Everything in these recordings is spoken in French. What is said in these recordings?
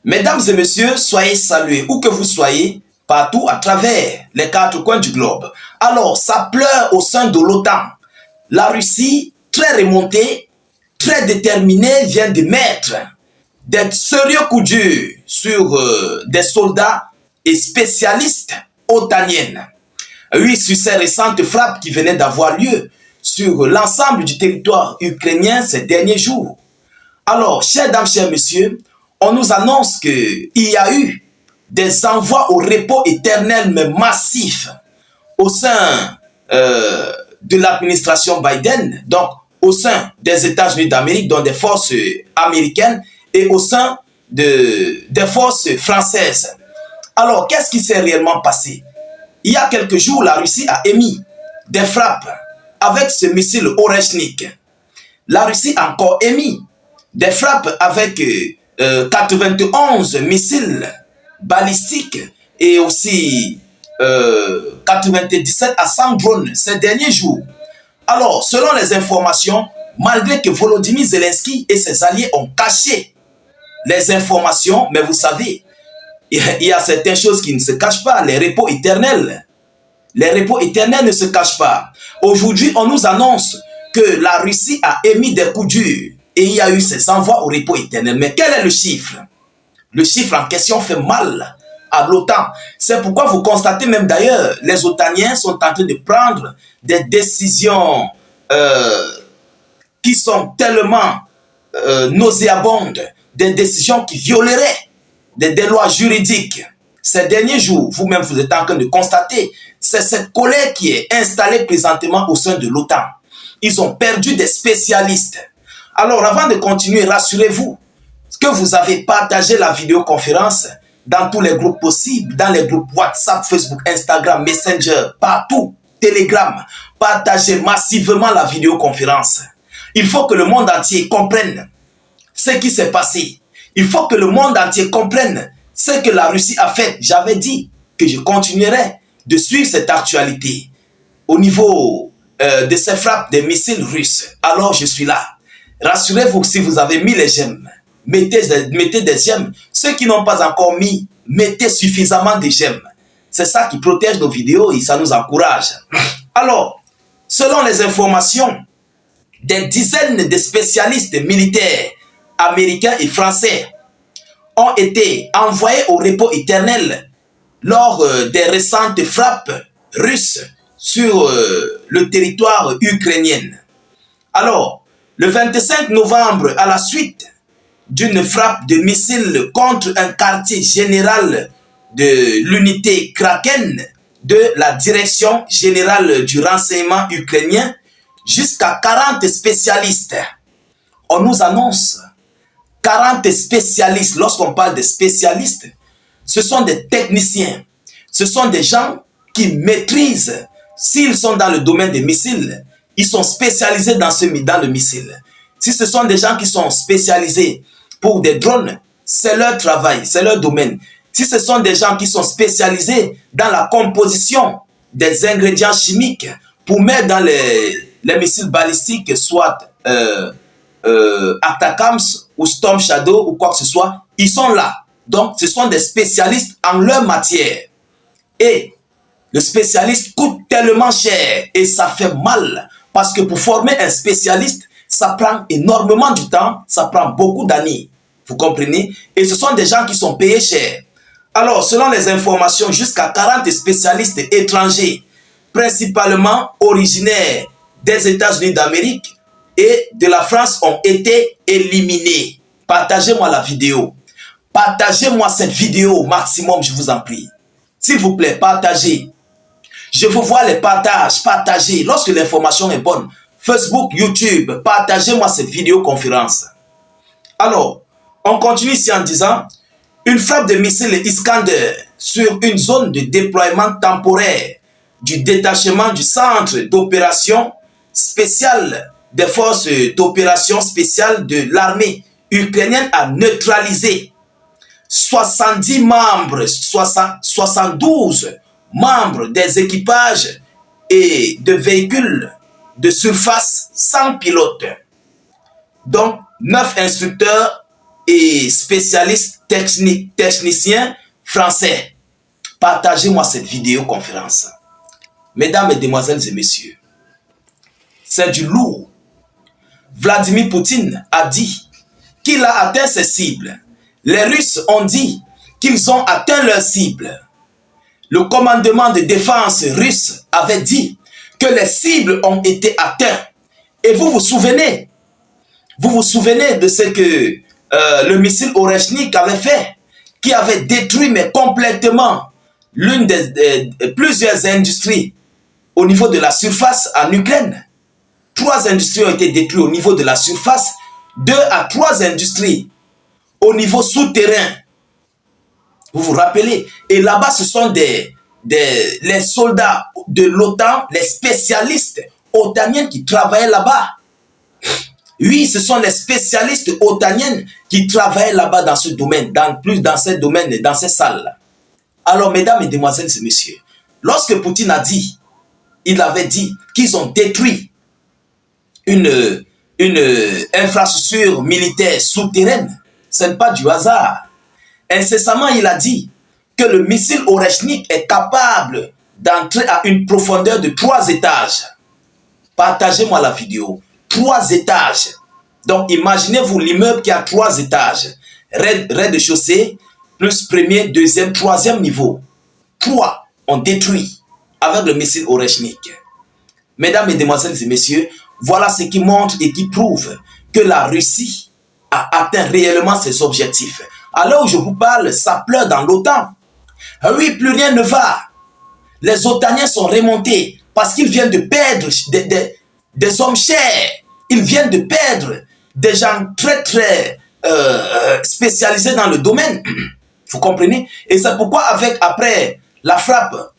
Mesdames et messieurs, soyez salués où que vous soyez, partout à travers les quatre coins du globe. Alors, ça pleure au sein de l'OTAN. La Russie, très remontée, très déterminée, vient de mettre des sérieux coups durs sur des soldats et spécialistes otaniennes. Oui, sur ces récentes frappes qui venaient d'avoir lieu sur l'ensemble du territoire ukrainien ces derniers jours. Alors, chers dames, chers messieurs, on nous annonce qu'il y a eu des envois au repos éternel mais massifs au sein de l'administration Biden, donc au sein des États-Unis d'Amérique, dont des forces américaines et au sein des forces françaises. Alors, qu'est-ce qui s'est réellement passé? Il y a quelques jours, la Russie a émis des frappes avec ce missile Oreshnik. La Russie a encore émis des frappes avec 91 missiles balistiques et aussi 97 à 100 drones ces derniers jours. Alors, selon les informations, malgré que Volodymyr Zelensky et ses alliés ont caché les informations, mais vous savez, il y a certaines choses qui ne se cachent pas, les repos éternels. Les repos éternels ne se cachent pas. Aujourd'hui, on nous annonce que la Russie a émis des coups durs et il y a eu ces envois au repos éternel. Mais quel est le chiffre? Le chiffre en question fait mal à l'OTAN. C'est pourquoi vous constatez même d'ailleurs, les otaniens sont en train de prendre des décisions qui sont tellement nauséabondes, des décisions qui violeraient des lois juridiques. Ces derniers jours, vous-même vous êtes en train de constater, c'est cette colère qui est installée présentement au sein de l'OTAN. Ils ont perdu des spécialistes. Alors avant de continuer, rassurez-vous que vous avez partagé la vidéoconférence dans tous les groupes possibles, dans les groupes WhatsApp, Facebook, Instagram, Messenger, partout, Telegram. Partagez massivement la vidéoconférence. Il faut que le monde entier comprenne ce qui s'est passé. Il faut que le monde entier comprenne ce que la Russie a fait. J'avais dit que je continuerai de suivre cette actualité au niveau de ces frappes des missiles russes. Alors je suis là. Rassurez-vous que si vous avez mis les j'aime, mettez des j'aime. Ceux qui n'ont pas encore mis, mettez suffisamment de j'aime. C'est ça qui protège nos vidéos et ça nous encourage. Alors, selon les informations, des dizaines de spécialistes militaires américains et français ont été envoyés au repos éternel lors des récentes frappes russes sur le territoire ukrainien. Alors, le 25 novembre, à la suite d'une frappe de missiles contre un quartier général de l'unité Kraken de la direction générale du renseignement ukrainien, jusqu'à 40 spécialistes. On nous annonce 40 spécialistes. Lorsqu'on parle de spécialistes, ce sont des techniciens. Ce sont des gens qui maîtrisent. S'ils sont dans le domaine des missiles, ils sont spécialisés dans le missile. Si ce sont des gens qui sont spécialisés pour des drones, c'est leur travail, c'est leur domaine. Si ce sont des gens qui sont spécialisés dans la composition des ingrédients chimiques pour mettre dans les missiles balistiques, soit Atacams ou Storm Shadow ou quoi que ce soit, ils sont là. Donc, ce sont des spécialistes en leur matière. Et le spécialiste coûte tellement cher et ça fait mal parce que pour former un spécialiste, ça prend énormément de temps, ça prend beaucoup d'années. Vous comprenez? Et ce sont des gens qui sont payés cher. Alors, selon les informations, jusqu'à 40 spécialistes étrangers, principalement originaires des États-Unis d'Amérique et de la France, ont été éliminés. Partagez-moi la vidéo. Partagez-moi cette vidéo au maximum, je vous en prie. S'il vous plaît, partagez. Je vous vois les partages, partagez. Lorsque l'information est bonne, Facebook, YouTube, partagez-moi cette vidéoconférence. Alors, on continue ici en disant, une frappe de missile Iskander sur une zone de déploiement temporaire du détachement du centre d'opération spéciale des forces d'opération spéciale de l'armée ukrainienne a neutralisé 70 membres, 72 membres des équipages et de véhicules de surface sans pilote. Donc, 9 instructeurs et spécialistes techniciens français. Partagez-moi cette vidéoconférence. Mesdames, Mesdemoiselles et Messieurs, c'est du lourd. Vladimir Poutine a dit qu'il a atteint ses cibles. Les Russes ont dit qu'ils ont atteint leurs cibles. Le commandement de défense russe avait dit que les cibles ont été atteintes. Et vous vous souvenez de ce que le missile Oreshnik avait fait, qui avait détruit mais complètement l'une des plusieurs industries au niveau de la surface en Ukraine. 3 industries ont été détruites au niveau de la surface, 2 à 3 industries au niveau souterrain. Vous vous rappelez? Et là-bas, ce sont les soldats de l'OTAN, les spécialistes otaniens qui travaillaient là-bas. Oui, ce sont les spécialistes otaniens qui travaillaient là-bas dans ce domaine, dans ces domaines, dans ces salles. Alors, mesdames, mesdemoiselles et messieurs, lorsque Poutine a dit, il avait dit qu'ils ont détruit une infrastructure militaire souterraine, ce n'est pas du hasard. Incessamment, il a dit que le missile Oreshnik est capable d'entrer à une profondeur de 3 étages. Partagez-moi la vidéo. 3 étages. Donc, imaginez-vous l'immeuble qui a 3 étages. Rez-de-chaussée, plus premier, deuxième, troisième niveau. 3 ont détruit avec le missile Oreshnik. Mesdames, Mesdemoiselles et Messieurs, voilà ce qui montre et qui prouve que la Russie a atteint réellement ses objectifs. À l'heure où je vous parle, ça pleure dans l'OTAN. Oui, plus rien ne va. Les Otaniens sont remontés parce qu'ils viennent de perdre des hommes chers. Ils viennent de perdre des gens très spécialisés dans le domaine. Vous comprenez? Et c'est pourquoi après la frappe,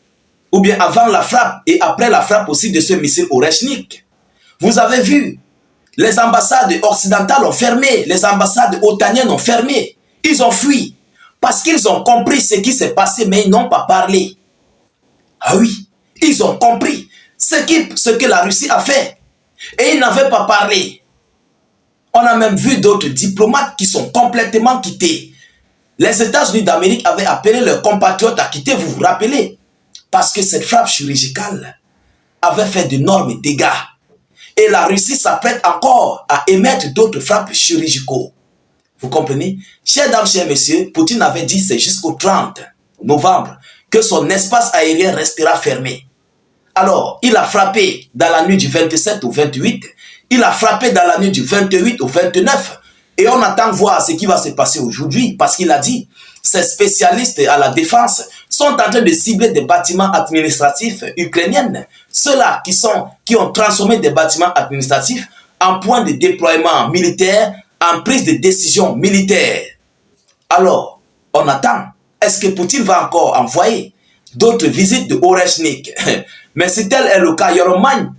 ou bien avant la frappe et après la frappe aussi de ce missile Oreshnik, vous avez vu, les ambassades occidentales ont fermé, les ambassades otaniennes ont fermé. Ils ont fui parce qu'ils ont compris ce qui s'est passé, mais ils n'ont pas parlé. Ah oui, ils ont compris ce que la Russie a fait et ils n'avaient pas parlé. On a même vu d'autres diplomates qui sont complètement quittés. Les États-Unis d'Amérique avaient appelé leurs compatriotes à quitter, vous vous rappelez, parce que cette frappe chirurgicale avait fait d'énormes dégâts. Et la Russie s'apprête encore à émettre d'autres frappes chirurgicaux. Vous comprenez? Chers dames, chers messieurs, Poutine avait dit c'est jusqu'au 30 novembre que son espace aérien restera fermé. Alors, il a frappé dans la nuit du 27 au 28, il a frappé dans la nuit du 28 au 29, et on attend voir ce qui va se passer aujourd'hui, parce qu'il a dit, ces spécialistes à la défense sont en train de cibler des bâtiments administratifs ukrainiens, ceux-là qui ont transformé des bâtiments administratifs en point de déploiement militaire, en prise de décision militaire. Alors, on attend. Est-ce que Poutine va encore envoyer d'autres visites de Oreshnik? Mais si tel est le cas, Yoromagne.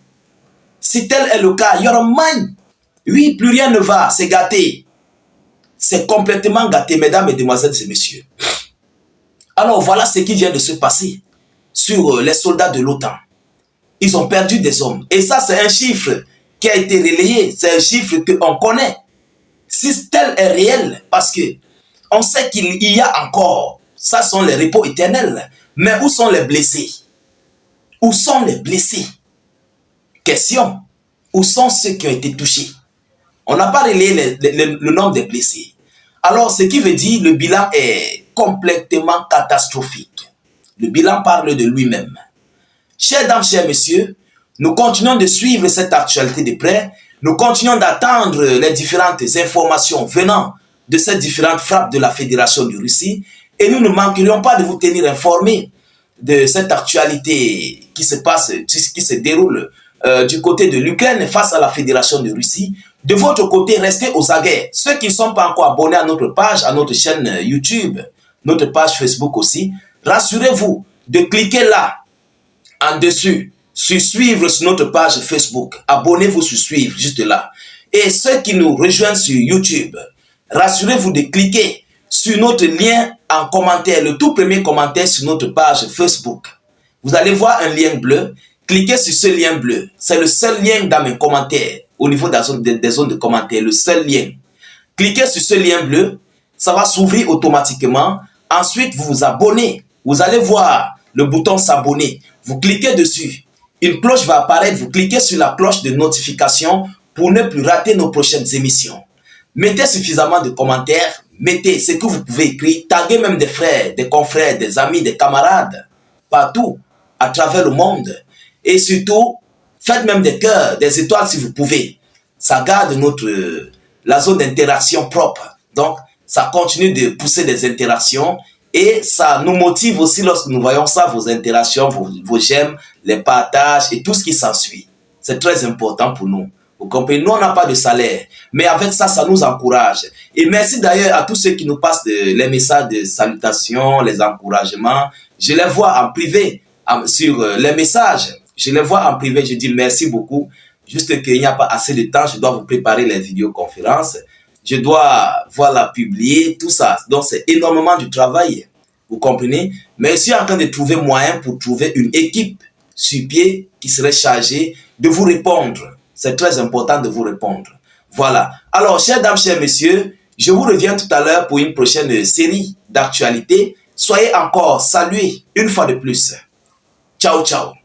Si tel est le cas, Yoromagne. Oui, plus rien ne va, c'est gâté. C'est complètement gâté, mesdames, mesdemoiselles et messieurs. Alors, voilà ce qui vient de se passer sur les soldats de l'OTAN. Ils ont perdu des hommes. Et ça, c'est un chiffre qui a été relayé. C'est un chiffre qu'on connaît. Si tel est réel, parce que on sait qu'il y a encore, ça sont les repos éternels. Mais où sont les blessés? Où sont les blessés? Question. Où sont ceux qui ont été touchés? On n'a pas relayé le nombre de blessés. Alors, ce qui veut dire le bilan est complètement catastrophique. Le bilan parle de lui-même. Chers dames, chers messieurs, nous continuons de suivre cette actualité de près. Nous continuons d'attendre les différentes informations venant de ces différentes frappes de la Fédération de Russie. Et nous ne manquerions pas de vous tenir informés de cette actualité qui se passe, qui se déroule du côté de l'Ukraine face à la Fédération de Russie. De votre côté, restez aux aguets. Ceux qui ne sont pas encore abonnés à notre page, à notre chaîne YouTube, notre page Facebook aussi, rassurez-vous de cliquer là, en dessus, sur suivre sur notre page Facebook. Abonnez-vous sur suivre, juste là. Et ceux qui nous rejoignent sur YouTube, rassurez-vous de cliquer sur notre lien en commentaire, le tout premier commentaire sur notre page Facebook. Vous allez voir un lien bleu. Cliquez sur ce lien bleu. C'est le seul lien dans mes commentaires, au niveau des zones de commentaires, le seul lien. Cliquez sur ce lien bleu ça va s'ouvrir automatiquement. Ensuite, vous vous abonnez. Vous allez voir le bouton s'abonner. Vous cliquez dessus. Une cloche va apparaître. Vous cliquez sur la cloche de notification pour ne plus rater nos prochaines émissions. Mettez suffisamment de commentaires. Mettez ce que vous pouvez écrire. Taguez même des frères, des confrères, des amis, des camarades. Partout, à travers le monde. Et surtout, faites même des cœurs, des étoiles si vous pouvez. Ça garde la zone d'interaction propre. Donc, ça continue de pousser des interactions et ça nous motive aussi lorsque nous voyons ça, vos interactions, vos j'aime, les partages et tout ce qui s'ensuit. C'est très important pour nous. Vous comprenez? Nous, on n'a pas de salaire, mais avec ça, ça nous encourage. Et merci d'ailleurs à tous ceux qui nous passent les messages de salutations, les encouragements. Je les vois en privé sur les messages. Je les vois en privé, je dis merci beaucoup. Juste qu'il n'y a pas assez de temps, je dois vous préparer les vidéoconférences. Je dois publier, tout ça. Donc, c'est énormément du travail. Vous comprenez? Mais je suis en train de trouver moyen pour trouver une équipe sur pied qui serait chargée de vous répondre. C'est très important de vous répondre. Voilà. Alors, chères dames, chers messieurs, je vous reviens tout à l'heure pour une prochaine série d'actualités. Soyez encore salués une fois de plus. Ciao, ciao.